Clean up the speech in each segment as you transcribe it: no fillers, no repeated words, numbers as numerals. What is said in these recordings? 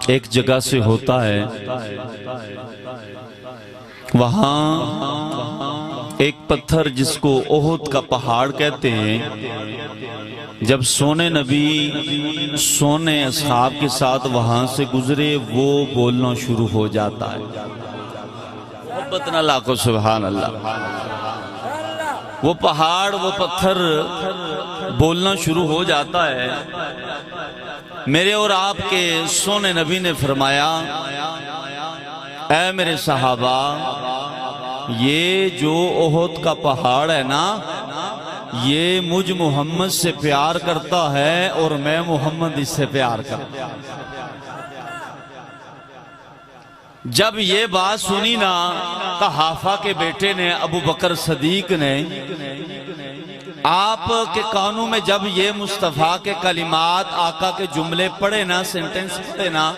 ایک جگہ سے ہوتا ہے، وہاں ایک پتھر جس کو احد کا پہاڑ کہتے ہیں، جب سونے نبی سونے اصحاب کے ساتھ وہاں سے گزرے وہ بولنا شروع ہو جاتا ہے۔ محبت نہ لاکھو سبحان اللہ۔ وہ پہاڑ وہ پتھر بولنا شروع ہو جاتا ہے۔ میرے اور آپ کے سونے نبی نے فرمایا، اے میرے صحابہ، یہ جو احد کا پہاڑ ہے نا، یہ مجھ محمد سے پیار کرتا ہے اور میں محمد اس سے پیار کرتا ہوں۔ جب یہ بات سنی نا، قحافہ کے بیٹے نے، ابو بکر صدیق نے، آپ کے کانوں میں جب یہ مصطفیٰ کے کلمات، آقا کے جملے پڑھے نا، سینٹنس پڑھے نا،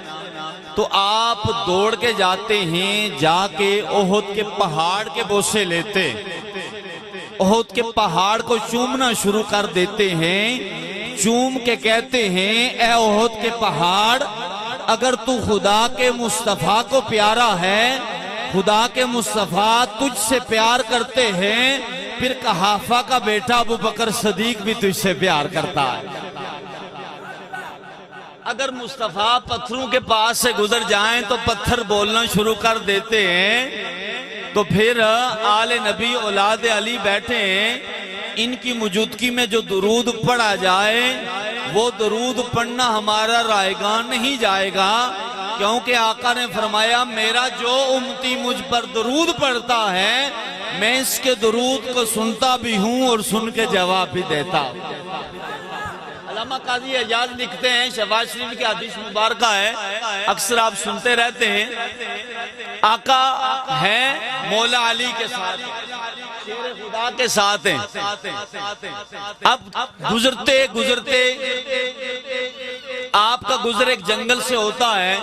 تو آپ دوڑ کے جاتے ہیں، جا کے احد کے پہاڑ کے بوسے لیتے، احد کے پہاڑ کو چومنا شروع کر دیتے ہیں، چوم کے کہتے ہیں، اے احد کے پہاڑ، اگر تو خدا کے مصطفیٰ کو پیارا ہے، خدا کے مصطفیٰ تجھ سے پیار کرتے ہیں، پھر قحافہ کا بیٹا ابو بکر صدیق بھی تجھ سے پیار کرتا ہے۔ اگر مصطفیٰ پتھروں کے پاس سے گزر جائیں تو پتھر بولنا شروع کر دیتے ہیں، تو پھر آل نبی اولاد علی بیٹھے ہیں، ان کی موجودگی میں جو درود پڑھا جائے وہ درود پڑھنا ہمارا رائگان نہیں جائے گا، کیونکہ آقا نے فرمایا، میرا جو امتی مجھ پر درود پڑھتا ہے، میں اس کے درود کو سنتا بھی ہوں اور سن کے جواب بھی دیتا ہوں۔ علامہ قاضی اعجاز لکھتے ہیں، شفاعت شریف کی حدیث مبارکہ ہے، اکثر آپ سنتے رہتے ہیں، آقا ہیں مولا علی کے ساتھ، شیر خدا کے ساتھ ہیں۔ اب گزرتے گزرتے آپ کا گزر ایک جنگل سے ہوتا ہے،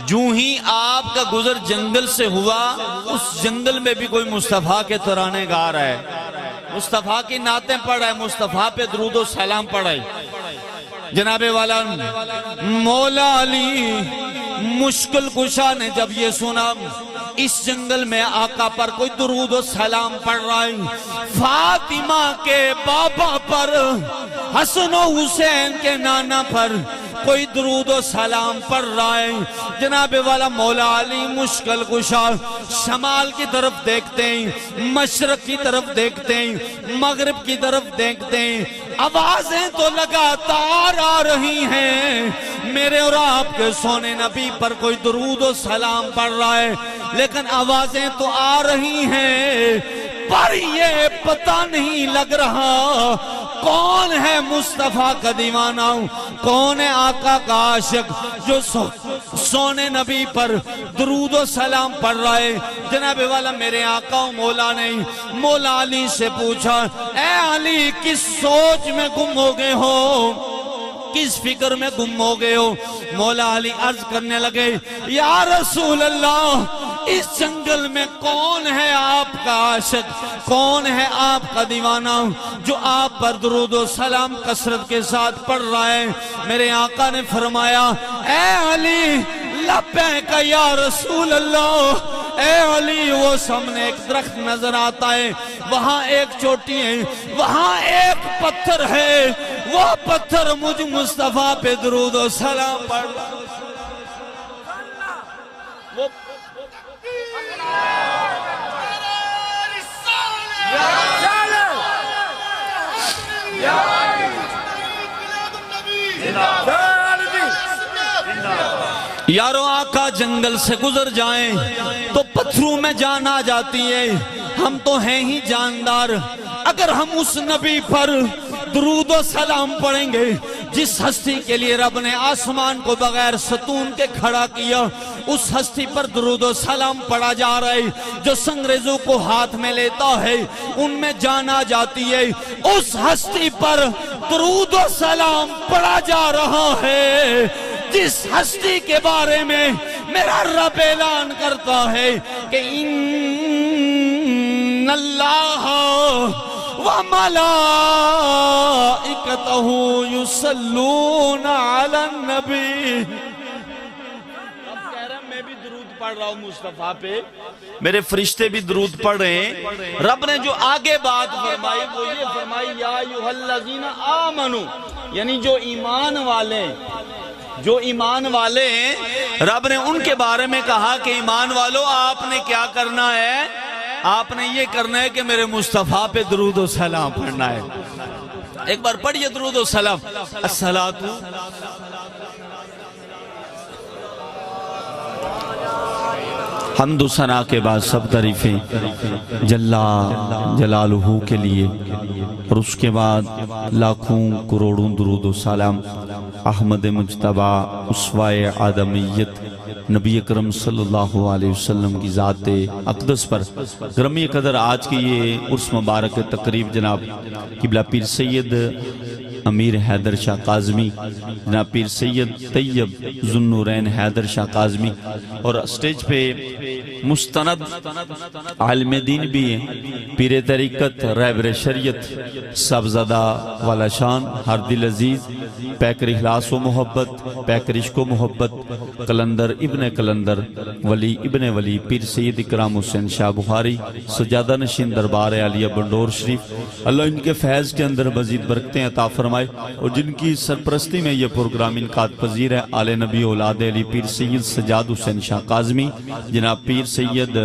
جو ہی آپ کا گزر جنگل سے ہوا، اس جنگل میں بھی کوئی مصطفیٰ کے ترانے گا رہا ہے، مصطفیٰ کی نعتیں پڑھ رہا ہے، مصطفیٰ پہ درود و سلام پڑھ رہا ہے۔ جناب والا مولا علی مشکل کشا نے جب یہ سنا، اس جنگل میں آقا پر کوئی درود و سلام پڑھ رہا ہے، فاطمہ کے بابا پر، حسن و حسین کے نانا پر کوئی درود و سلام پڑھ رہا ہے۔ جناب والا مولا علی مشکل کشا شمال کی طرف دیکھتے ہیں، مشرق کی طرف دیکھتے ہیں، مغرب کی طرف دیکھتے ہیں، آوازیں تو لگاتار آ رہی ہیں، میرے اور آپ کے سونے نبی پر کوئی درود و سلام پڑھ رہا ہے، لیکن آوازیں تو آ رہی ہیں، پر یہ پتہ نہیں لگ رہا کون ہے مصطفیٰ کا دیوانہ، کون ہے آقا کا عاشق جو سونے نبی پر درود و سلام پڑھ رہا ہے۔ جناب والا میرے آقا و مولا نے مولا علی سے پوچھا، اے علی کس سوچ میں گم ہو گئے ہو، کس فکر میں گم ہو گئے ہو؟ مولا علی عرض کرنے لگے، یا رسول اللہ، اس جنگل میں کون ہے آپ کا عاشق، کون ہے آپ کا دیوانہ جو آپ پر درود و سلام کثرت کے ساتھ پڑھ رہا ہے؟ میرے آقا نے فرمایا، اے علی لبیک یا رسول اللہ، اے علی وہ سامنے ایک درخت نظر آتا ہے، وہاں ایک چوٹی ہے، وہاں ایک پتھر ہے، وہ پتھر مجھ مصطفیٰ پہ درود و سلام پڑھ رہا ہے۔ یارو آقا جنگل سے گزر جائیں تو پتھروں میں جان آ جاتی ہے، ہم تو ہیں ہی جاندار، اگر ہم اس نبی پر درود و سلام پڑھیں گے جس ہستی کے لیے رب نے آسمان کو بغیر ستون کے کھڑا کیا، اس ہستی پر درود و سلام پڑھا جا رہا ہے، جو سنگریزوں کو ہاتھ میں لیتا ہے ان میں جان آ جاتی ہے، اس ہستی پر درود و سلام پڑھا جا رہا ہے جس ہستی کے بارے میں میرا رب اعلان کرتا ہے کہ ان اللہ و ملائکہ وملائکتہ یصلون علی النبی. اب کہہ رہا ہے میں بھی درود پڑھ رہا ہوں مصطفیٰ پہ، میرے فرشتے بھی درود پڑھ رہے ہیں. رب نے جو آگے بات فرمائی وہ یہ فرمائی یا ایھا الذین آمنو، یعنی جو ایمان والے ہیں رب نے ان کے بارے میں کہا کہ ایمان والو آپ نے کیا کرنا ہے، آپ نے یہ کرنا ہے کہ میرے مصطفیٰ پہ درود و سلام پڑھنا ہے. ایک بار پڑھیے درود و سلام. الصلاۃ حمد و ثنا کے بعد سب تعریفیں جلا جلالہ کے لیے، اور اس کے بعد لاکھوں کروڑوں درود و سلام احمد مجتبی اسوہ آدمیت نبی اکرم صلی اللہ علیہ وسلم کی ذات اقدس پر. گرامی قدر آج کی یہ عرس مبارک تقریب جناب قبلہ پیر سید امیر حیدر شاہ کاظمی، جناب پیر سید طیب ذو النورین حیدر شاہ کاظمی، اور اسٹیج پہ مستند عالم دین بھی ہیں، پیر طریقت رہبر شریعت صاحبزادہ والا شان ہر دل عزیز، پیکر اخلاص و محبت، پیکر عشق و محبت، کلندر ابن کلندر، ولی ابن ولی، پیر سید اکرام حسین شاہ بخاری، سجادہ نشین دربار عالیہ بنڈور شریف. اللہ ان کے فیض کے اندر مزید برکتیں عطا فرمائے، اور جن کی سرپرستی میں یہ پروگرام انعقاد پذیر ہے آل نبی اولاد علی پیر سید سجاد حسین شاہ کاظمی، جناب پیر سید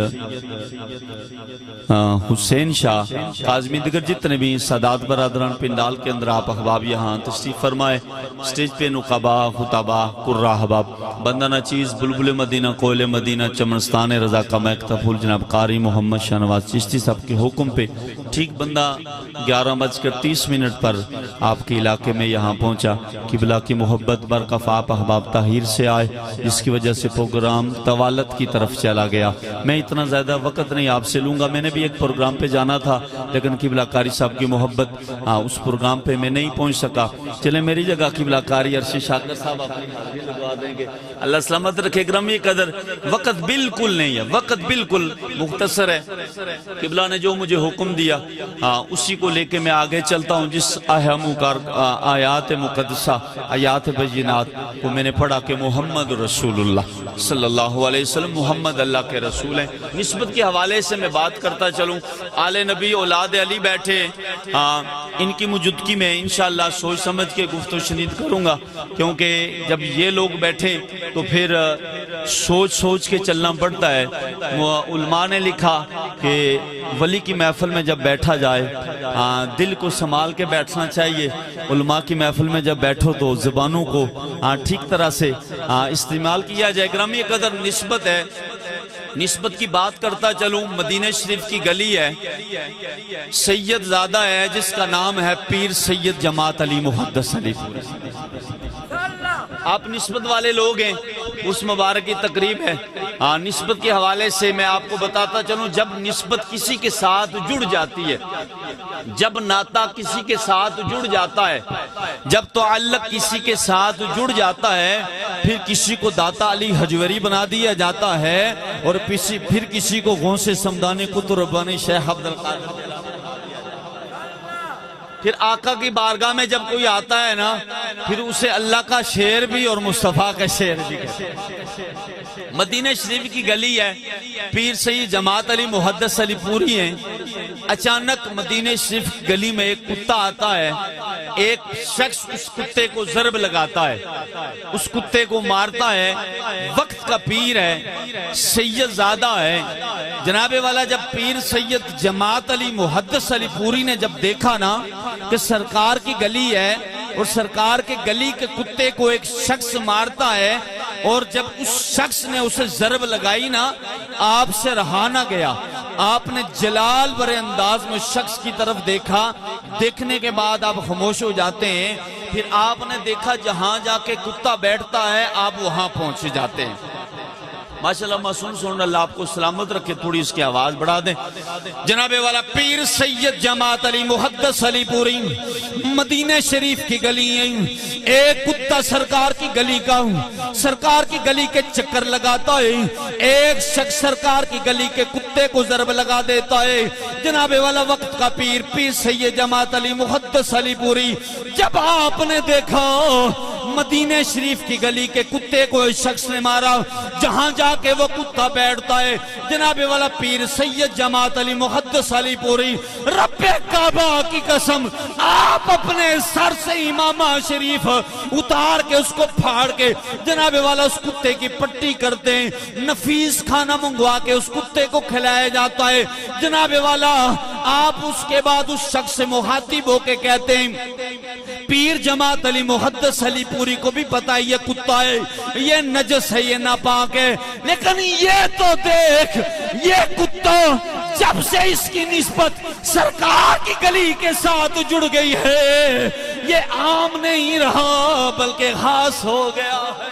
حسین شاہ کاظمی، دیگر جتنے بھی سادات برادران پنڈال کے اندر آپ احباب یہاں تشریف فرمائے. سٹیج پہ نقبا، خطبا، قرہ احباب، بندہ نچیز، بلبل مدینہ، کوئل مدینہ، چمنستان رضا کا مکتب پھول جناب قاری محمد شاہنواز چشتی صاحب کے حکم پہ ٹھیک بندہ 11:30 پر آپ کے علاقے میں یہاں پہنچا. قبلہ کی محبت برکف آپ احباب طاہر سے آئے، جس کی وجہ سے پروگرام طوالت کی طرف چلا گیا. میں اتنا زیادہ وقت نہیں آپ سے لوں گا، میں نے بھی ایک پروگرام پہ جانا تھا لیکن قبلہ قاری صاحب کی محبت اس پروگرام پہ میں نہیں پہنچ سکا. چلے میری جگہ قبلہ قاری عرشی شاکر صاحب اپنی حاضری لگوا دیں گے. اللہ سلامت رکھے. گرامی قدر وقت بالکل نہیں ہے، وقت بالکل مختصر ہے. قبلہ نے جو مجھے حکم دیا اسی کو لے کے میں آگے چلتا ہوں. جس آیات مقدسہ، آیات بینات کو میں نے پڑھا کہ محمد رسول اللہ صلی اللہ علیہ وسلم، محمد اللہ کے رسول ہیں. نسبت کے حوالے سے میں بات کرتا چلوں. آل نبی اولاد علی بیٹھے، ان کی موجودگی میں انشاءاللہ سوچ سمجھ کے گفت و شنید کروں گا، کیونکہ جب یہ لوگ بیٹھے تو پھر سوچ کے چلنا پڑتا ہے. علماء نے لکھا کہ ولی کی محفل میں جب بیٹھا جائے دل کو سنبھال کے بیٹھنا چاہیے. علماء کی محفل میں جب بیٹھو تو زبانوں کو ٹھیک طرح سے استعمال کیا جائے. گرامی قدر نسبت ہے، نسبت کی بات کرتا چلوں. مدینہ شریف کی گلی ہے، سید زادہ ہے جس کا نام ہے پیر سید جماعت علی محدث علی. آپ نسبت والے لوگ ہیں، اس مبارک کی تقریب ہے. نسبت کے حوالے سے میں آپ کو بتاتا چلوں، جب نسبت کسی کے ساتھ جڑ جاتی ہے، جب ناتا کسی کے ساتھ جڑ جاتا ہے، جب تعلق کسی کے ساتھ جڑ جاتا ہے، پھر کسی کو داتا علی حجویری بنا دیا جاتا ہے، اور پھر کسی کو غوث سمدانی قطب ربانی شیخ عبدالقادر. پھر آقا کی بارگاہ میں جب کوئی آتا ہے نا، پھر اسے اللہ کا شعر بھی اور مصطفیٰ کا شعر بھی کہتے ہیں. مدینہ شریف کی گلی ہے، پیر سید جماعت علی محدث علی پوری ہیں. اچانک مدینہ شریف گلی میں ایک کتا آتا ہے. ایک شخص اس کتے کو ضرب لگاتا ہے، اس کتے کو مارتا ہے. وقت کا پیر ہے، سید زادہ ہے. جناب والا جب پیر سید جماعت علی محدث علی پوری نے جب دیکھا نا کہ سرکار کی گلی ہے اور سرکار کے گلی کے کتے کو ایک شخص مارتا ہے، اور جب اس شخص نے اسے ضرب لگائی نا، آپ سے رہا نہ گیا. آپ نے جلال بھرے انداز میں شخص کی طرف دیکھا. دیکھنے کے بعد آپ خاموش ہو جاتے ہیں. پھر آپ نے دیکھا جہاں جا کے کتا بیٹھتا ہے آپ وہاں پہنچ جاتے ہیں. ماشاءاللہ معصوم سن اللہ آپ کو سلامت رکھے، تھوڑی اس کی آواز بڑھا دیں۔ جناب والا پیر سید جماعت علی محدث علی پوری مدینہ شریف کی گلی ہیں، ایک کتا سرکار کی گلی کا سرکار کی گلی کے چکر لگاتا ہے، ایک شخص سرکار کی گلی کے کتے کو ضرب لگا دیتا ہے۔ جناب والا وقت کا پیر پیر سید جماعت علی محدث علی پوری جب آپ نے دیکھا مدینہ شریف کی گلی کے کتے کو اس شخص نے مارا، جہاں جا کے وہ کتا بیٹھتا ہے، جناب والا پیر سید جماعت علی محدث علی پوری رب کعبہ کی قسم آپ اپنے سر سے امامہ شریف اتار کے اس کو پھاڑ کے جناب والا اس کتے کی پٹی کرتے ہیں، نفیس کھانا منگوا کے اس کتے کو کھلایا جاتا ہے۔ جناب والا آپ اس کے بعد اس شخص سے مخاطب ہو کے کہتے ہیں، پیر جماعت علی محدث علی پوری کو بھی پتا ہے یہ کتا ہے، یہ نجس ہے، یہ ناپاک ہے، لیکن یہ تو دیکھ یہ کتا جب سے اس کی نسبت سرکار کی گلی کے ساتھ جڑ گئی ہے یہ عام نہیں رہا بلکہ خاص ہو گیا ہے۔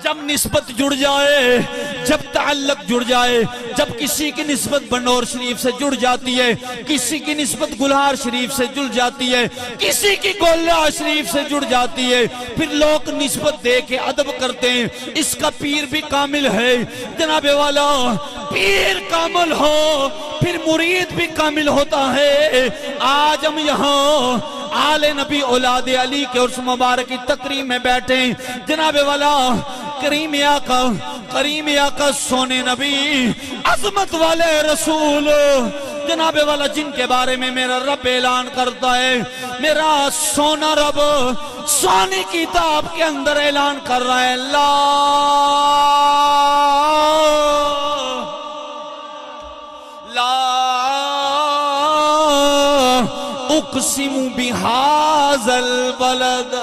جب نسبت جڑ جائے، جب تعلق جڑ جائے، جب کسی کی نسبت بنور شریف سے جڑ جاتی ہے، کسی کی نسبت گلہار شریف سے جڑ جاتی ہے، کسی کی گولہ شریف سے جڑ جاتی ہے، پھر لوگ نسبت دے کے ادب کرتے ہیں اس کا پیر بھی کامل ہے۔ جناب والا پیر کامل ہو پھر مرید بھی کامل ہوتا ہے۔ آج ہم یہاں آل نبی اولاد علی کے عرس مبارک کی تقریب میں بیٹھے ہیں، جناب والا کریم آقا سونے نبی عظمت والے رسول جناب والا جن کے بارے میں میرا رب اعلان کرتا ہے، میرا سونا رب سونی کتاب کے اندر اعلان کر رہا ہے، لا اقسم بہذا البلد،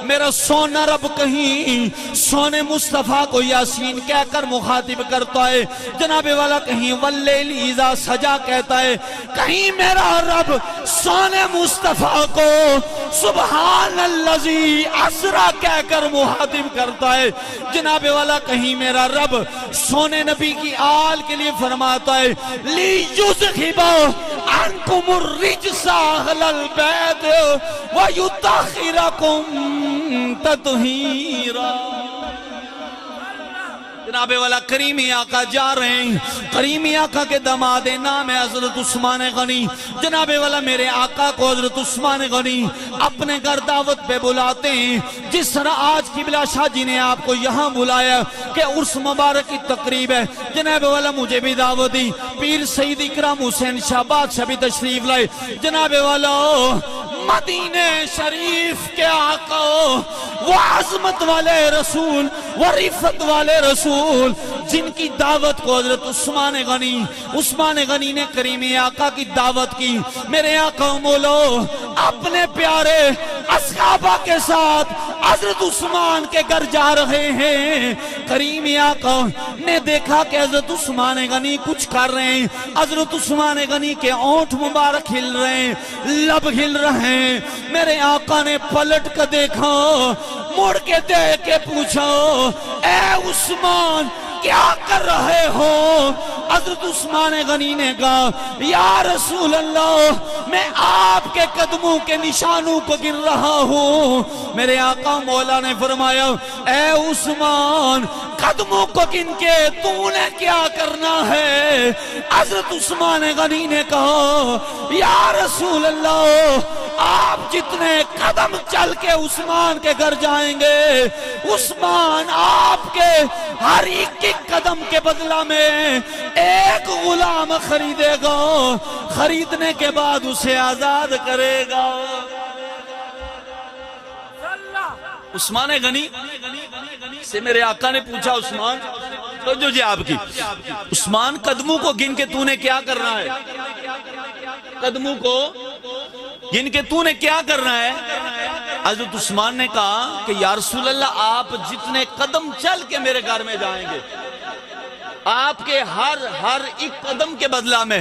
میرا سونا رب کہیں سونے مصطفیٰ کو یاسین کہہ کر مخاطب کرتا ہے، جناب والا کہیں واللیل اذا سجا کہتا ہے، کہیں میرا رب سونے مصطفیٰ کو سبحان الذی اسرا کہہ کر مخاطب کرتا ہے، جناب والا کہیں میرا رب سونے نبی کی آل کے لیے فرماتا ہے لیُذْہِبَ عَنْکُمُ الرِّجْسَ أَهْلَ الْبَیْتِ وَیُطَہِّرَکُمْ تطہیرا۔ جناب والا کریمی آقا جا رہے ہیں، کریمی آقا کے داماد نام ہے حضرت عثمان غنی، جناب والا میرے آقا کو حضرت عثمان غنی اپنے گھر دعوت پہ بلاتے ہیں، جس طرح آج قبلہ شاہ جی نے آپ کو یہاں بلایا کہ عرس مبارک کی تقریب ہے، جناب والا مجھے بھی دعوت دی، پیر سید اکرام حسین شاہ بادشاہ بھی تشریف لائے، جناب والا مدینہ شریف کے آقا وہ عظمت والے رسول وہ رفت والے رسول جن کی دعوت کو حضرت عثمان غنی نے کریمی آقا کی دعوت کی، میرے آقا مولو اپنے پیارے اصحابہ کے ساتھ حضرت عثمان کے گھر جا رہے ہیں، کریمی آقا نے دیکھا کہ حضرت عثمان غنی کچھ کر رہے ہیں، حضرت عثمان غنی کے ہونٹ مبارک ہل رہے ہیں، لب ہل رہے ہیں، میرے آقا نے پلٹ کر دیکھا، مڑ کے دیکھ کے پوچھا اے عثمان کیا کر رہے ہو؟ حضرت عثمان غنی نے کہا یا رسول اللہ میں آپ کے قدموں کے نشانوں کو گر رہا ہوں۔ میرے آقا مولا نے فرمایا اے عثمان قدموں کو گن کے تو نے کیا کرنا ہے؟ حضرت عثمان غنی نے کہا یا رسول اللہ آپ جتنے قدم چل کے عثمان کے گھر جائیں گے عثمان آپ کے ہر ایک قدم کے بدلہ میں ایک غلام خریدے گا، خریدنے کے بعد اسے آزاد کرے گا۔ عثمان غنی سے میرے آقا نے پوچھا عثمان تو جو جی آپ کی عثمان قدموں کو گن کے تو نے کیا کرنا ہے؟ قدموں کو گن کے تو نے کیا کرنا ہے؟ حضرت عثمان نے کہا کہ یا رسول اللہ آپ جتنے قدم چل کے میرے گھر میں جائیں گے آپ کے ہر ایک قدم کے بدلہ میں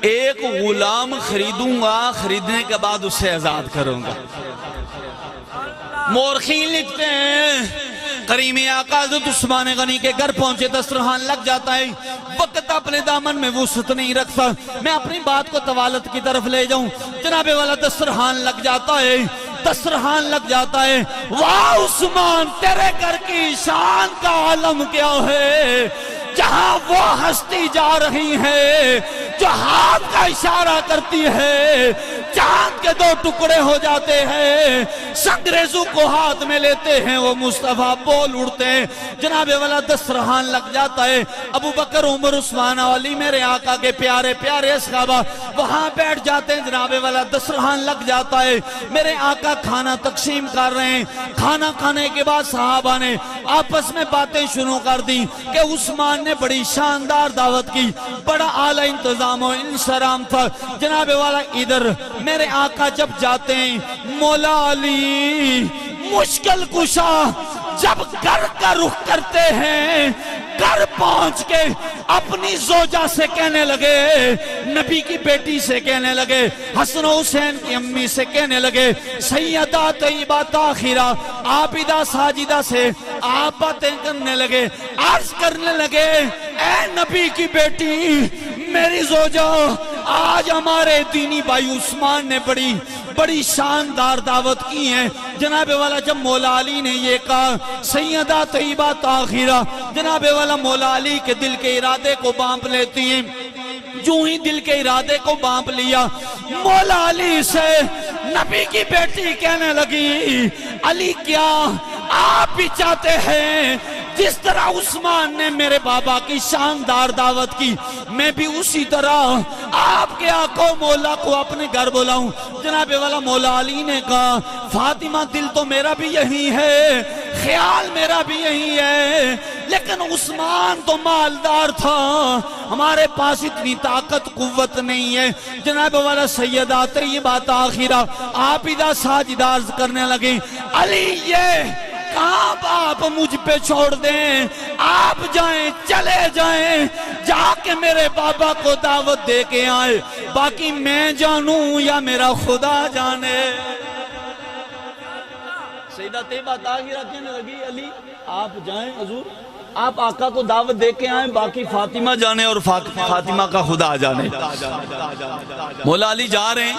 ایک غلام خریدوں گا، خریدنے کے بعد اسے آزاد کروں گا۔ مورخین لکھتے ہیں کریم آقا حضرت عثمان غنی کے گھر پہنچے، دسترخوان لگ جاتا ہے، وقت اپنے دامن میں وسعت نہیں رکھتا، میں اپنی بات کو طوالت کی طرف لے جاؤں، جناب والا دسترخوان لگ جاتا ہے، دسترخوان لگ جاتا ہے، واہ عثمان تیرے گھر کی شان کا عالم کیا ہے، جہاں وہ ہستی جا رہی ہے جو ہاتھ کا اشارہ کرتی ہے، چاند کے 2 ٹکڑے ہو جاتے ہیں، سنگریزوں کو ہاتھ میں لیتے ہیں، وہ مصطفیٰ بول اڑتے ہیں، جناب والا دسترخوان لگ جاتا ہے، ابو بکر عمر عثمان علی میرے آقا کے پیارے پیارے صحابہ وہاں بیٹھ جاتے ہیں، جناب والا دسترخوان لگ جاتا ہے، میرے آقا کھانا تقسیم کر رہے ہیں، کھانا کھانے کے بعد صحابہ نے آپس میں باتیں شروع کر دی کہ عثمان نے بڑی شاندار دعوت کی، بڑا اعلیٰ انتظام و انصرام تھا، جناب والا ادھر میرے آقا جب جاتے ہیں، مولا علی مشکل کشا جب گھر کا رخ کرتے ہیں، گھر پہنچ کے اپنی زوجہ سے کہنے لگے، نبی کی بیٹی سے کہنے لگے، حسن و حسین کی امی سے کہنے لگے، سیدہ طیبہ طاہرہ عابدہ ساجدہ سے آپ باتیں کرنے لگے، عرض کرنے لگے، اے نبی کی بیٹی میری زوجہ، آج ہمارے دینی بھائی عثمان نے بڑی شاندار دعوت کی ہے۔ جناب والا جب مولا علی نے یہ کہا، سیدہ طیبہ طاہرہ جناب والا مولا علی کے دل کے ارادے کو بانپ لیتی ہیں، جو ہی دل کے ارادے کو بانپ لیا، مولا علی سے نبی کی بیٹی کہنے لگی، علی کیا آپ بھی چاہتے ہیں جس طرح عثمان نے میرے بابا کی شاندار دعوت کی، میں بھی اسی طرح آپ کے آقا مولا کو اپنے گھر بلاؤں؟ جناب والا مولا علی نے کہا، فاطمہ دل تو میرا بھی یہی ہے، خیال میرا بھی یہی ہے، لیکن عثمان تو مالدار تھا، ہمارے پاس اتنی طاقت قوت نہیں ہے۔ جناب والا سیدہ طیبہ طاہرہ عابدہ ساجدہ عرض کرنے لگی، علی یہ کام آپ مجھ پہ چھوڑ دیں، آپ جائیں، چلے جائیں، جا کے میرے بابا کو دعوت دے کے آئے، باقی میں جانوں یا میرا خدا جانے۔ سیدہ طیبہ طاہرہ کہنے لگی، علی آپ جائیں حضور، آپ آقا کو دعوت دے کے آئیں، باقی فاطمہ جانے اور فاطمہ کا خدا جانے۔ مولا علی جا رہے ہیں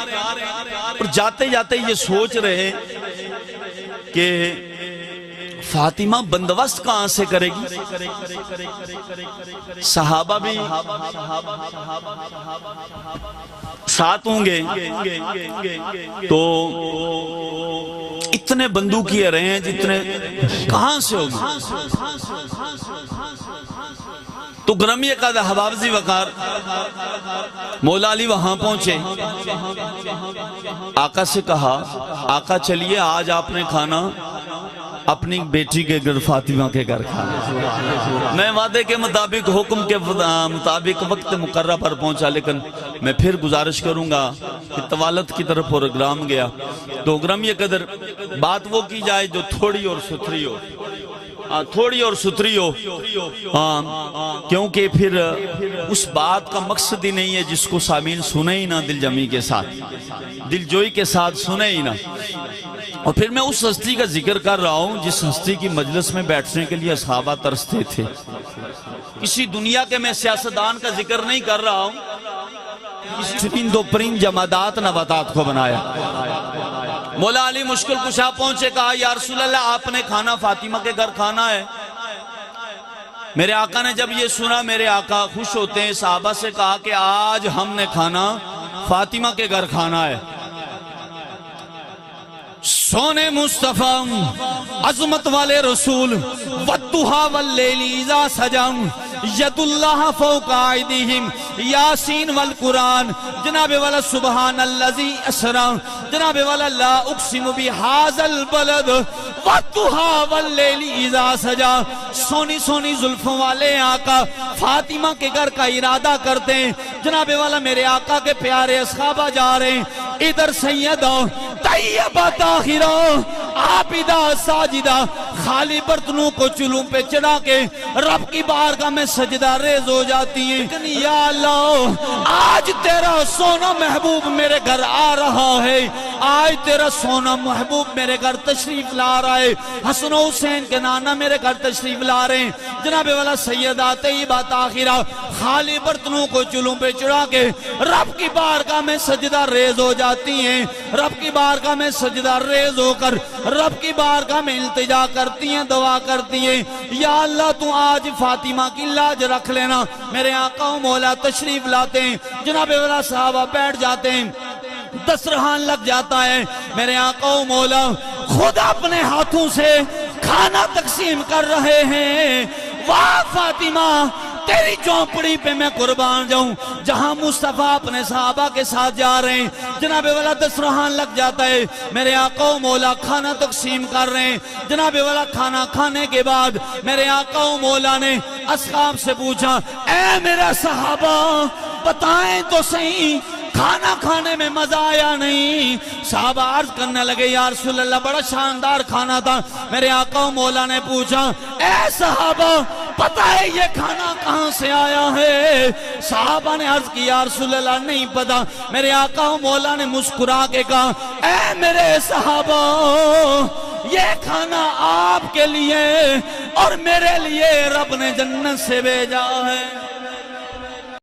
اور جاتے جاتے یہ سوچ رہے کہ فاطمہ بندوبست کہاں سے کرے گی، صحابہ بھی ساتھ ہوں گے، تو اتنے بندوقیے رہے ہیں جتنے کہاں سے ہوگی؟ تو گرامی قدر حبابزی وقار مولا علی وہاں پہنچے، آقا سے کہا، آقا چلیے آج آپ نے کھانا اپنی بیٹی کے گھر فاطمہ کے گھر کھانا، میں وعدے کے مطابق حکم کے مطابق وقت مقررہ پر پہنچا، لیکن میں پھر گزارش کروں گا کہ طوالت کی طرف پروگرام گیا، تو گرامی قدر بات وہ کی جائے جو تھوڑی اور ستھری ہو، تھوڑی اور ستھری ہو، کیونکہ پھر اس بات کا مقصد ہی نہیں ہے جس کو سامعین سنے ہی نہ دل جمی کے ساتھ، دل جوئی کے ساتھ سنے ہی نہ۔ اور پھر میں اس ہستی کا ذکر کر رہا ہوں جس ہستی کی مجلس میں بیٹھنے کے لیے صحابہ ترستے تھے، کسی دنیا کے میں سیاستدان کا ذکر نہیں کر رہا ہوں، کسی تین دو پرند جمادات نباتات کو بنایا۔ مولا علی مشکل کشا پہنچے، کہا یا رسول اللہ آپ نے کھانا فاطمہ کے گھر کھانا ہے۔ میرے آقا نے جب یہ سنا، میرے آقا خوش ہوتے ہیں، صحابہ سے کہا کہ آج ہم نے کھانا فاطمہ کے گھر کھانا ہے۔ سونے مصطفیٰ عظمت والے رسول والضحیٰ واللیل اذا سجا ید اللہ فوق ایدیہم یاسین والقرآن، جناب والا سبحان الذی اسرا، جناب والا لا اقسم بہذا البلد والضحیٰ واللیل اذا سجا۔ سونی سونی زلفوں والے آقا فاطمہ کے گھر کا ارادہ کرتے ہیں، جناب والا میرے آقا کے پیارے اصحابہ جا رہے ہیں، ادھر سیدہ طیبہ طاہرہ عابدہ ساجدہ خالی برتنوں کو چولوں پہ چڑھا کے رب کی بارگاہ میں سجدہ ریز ہو جاتی ہیں. یا اللہ آج تیرا سونا محبوب میرے گھر آ رہا ہے, آج تیرا سونا محبوب میرے گھر تشریف لا رہا ہے, حسن و حسین کے نانا میرے گھر تشریف لا رہے ہیں. جناب والا سیدہ طیبہ طاہرہ خالی برتنوں کو چولوں پہ چڑھا کے رب کی بارگاہ میں سجدہ ریز ہو جاتی ہیں. رب کی بارگاہ میں سجدہ ریز ہو کر رب کی بارگاہ میں التجا کرتی ہیں, دعا کرتی ہیں, یا اللہ تو آج فاطمہ کی لاج رکھ لینا. میرے آقا و مولا تشریف لاتے ہیں, جناب والا صحابہ بیٹھ جاتے ہیں, دسترخوان لگ جاتا ہے. میرے آقا و مولا خود اپنے ہاتھوں سے کھانا تقسیم کر رہے ہیں. واہ فاطمہ تیری چوپڑی پہ میں قربان جاؤں, جہاں مصطفیٰ اپنے صحابہ کے ساتھ جا رہے ہیں جناب والا دسترخوان لگ جاتا ہے. میرے آقا و مولا کھانا تقسیم کر رہے ہیں. جناب والا کھانا کھانے کے بعد میرے آقا و مولا نے اصحاب سے پوچھا, اے میرا صحابہ بتائیں تو صحیح کھانا کھانے میں مزہ آیا نہیں؟ صحابہ عرض کرنے لگے, یا رسول اللہ بڑا شاندار کھانا تھا. میرے آقا و مولا نے پوچھا, اے صحابہ پتہ ہے یہ کھانا کہاں سے آیا ہے؟ صحابہ نے عرض کی, یا رسول اللہ نہیں پتا. میرے آقا و مولا نے مسکرا کے کہا, اے میرے صحابہ یہ کھانا آپ کے لیے اور میرے لیے رب نے جنت سے بھیجا ہے.